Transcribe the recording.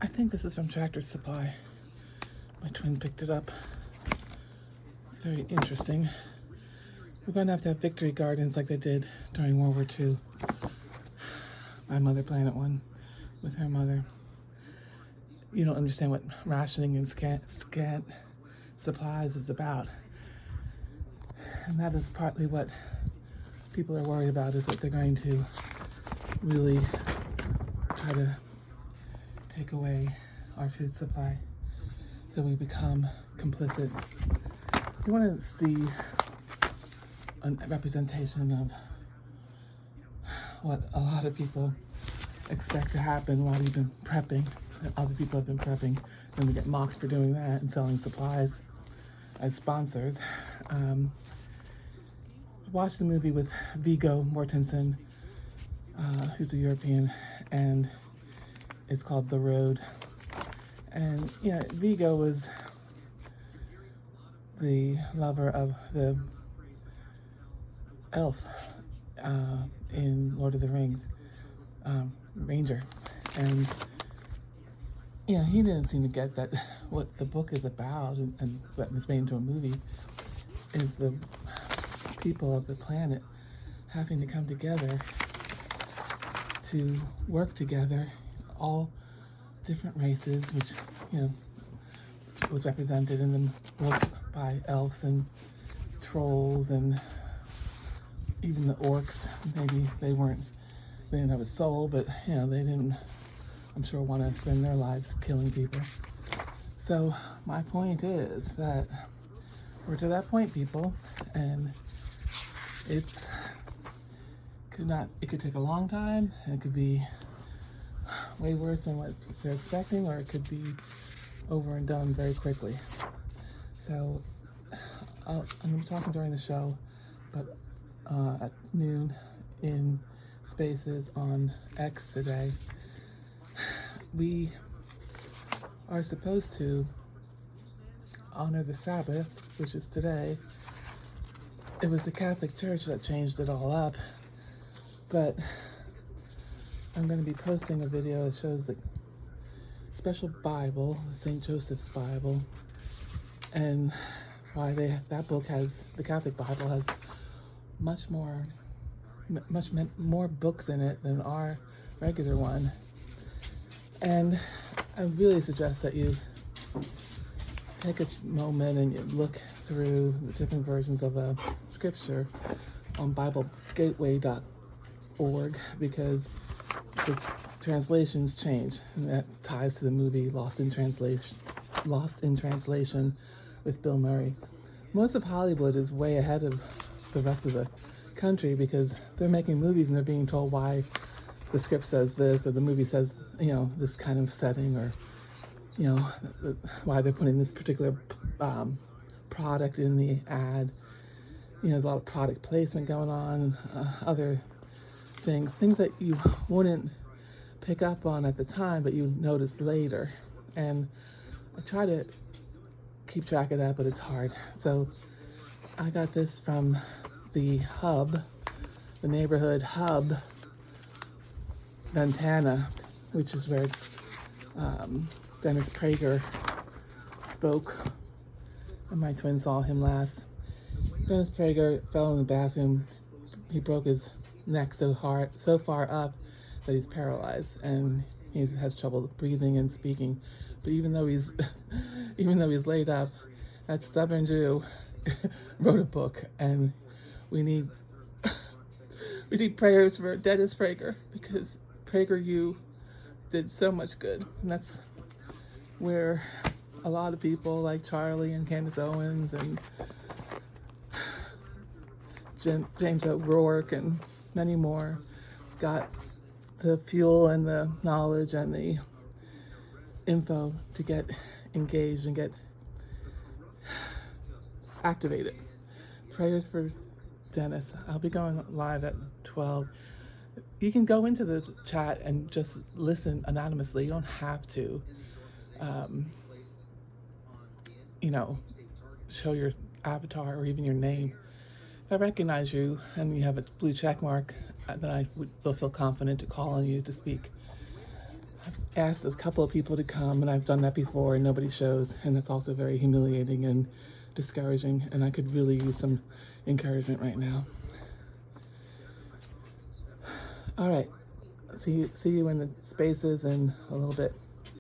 I think this is from Tractor Supply. My twin picked it up. It's very interesting. We're going to have victory gardens like they did during World War II. My mother planted one with her mother. You don't understand what rationing and scant supplies is about. And that is partly what people are worried about, is that they're going to really try to take away our food supply. So we become complicit. You want to see a representation of what a lot of people expect to happen while we've been prepping, and other people have been prepping, and we get mocked for doing that and selling supplies as sponsors. Watched the movie with Viggo Mortensen, who's a European, and it's called The Road. And yeah, Viggo was the lover of the elf in Lord of the Rings, Ranger. And yeah, he didn't seem to get that what the book is about and what was made into a movie is the people of the planet having to come together to work together, all different races, which, you know, was represented in the book by elves and trolls and even the orcs. Maybe they didn't have a soul, but, you know, they didn't, I'm sure, want to spend their lives killing people. So my point is that we're to that point, people, and it could take a long time, and it could be way worse than what they're expecting, or it could be over and done very quickly. So I'm going to be talking during the show, but at noon in Spaces on X today, we are supposed to honor the Sabbath, which is today. It was the Catholic Church that changed it all up, but I'm going to be posting a video that shows the special Bible, St. Joseph's Bible, and why that book has, the Catholic Bible has much more books in it than our regular one. And I really suggest that you take a moment and you look through the different versions of a scripture on BibleGateway.org, because its translations change, and that ties to the movie Lost in Translation with Bill Murray. Most of Hollywood is way ahead of the rest of the country because they're making movies and they're being told why the script says this, or the movie says, you know, this kind of setting, or, you know, why they're putting this particular product in the ad. You know, there's a lot of product placement going on, other things that you wouldn't pick up on at the time, but you notice later. And I try to keep track of that, but it's hard. So I got this from the Hub, the neighborhood Hub, Montana, which is where Dennis Prager spoke, and my twin saw him last. Dennis Prager fell in the bathroom. He broke his neck so far up that he's paralyzed, and he has trouble breathing and speaking. But even though he's laid up, that stubborn Jew wrote a book, and we need prayers for Dennis Prager, because PragerU did so much good, and that's where a lot of people like Charlie and Candace Owens and James O'Rourke and many more got the fuel and the knowledge and the info to get engaged and get activated. Prayers for Dennis. I'll be going live at 12. You can go into the chat and just listen anonymously. You don't have to, you know, show your avatar or even your name. If I recognize you and you have a blue check mark, then I will feel confident to call on you to speak. I've asked a couple of people to come, and I've done that before, and nobody shows, and that's also very humiliating and discouraging, and I could really use some encouragement right now. All right, see you in the spaces in a little bit.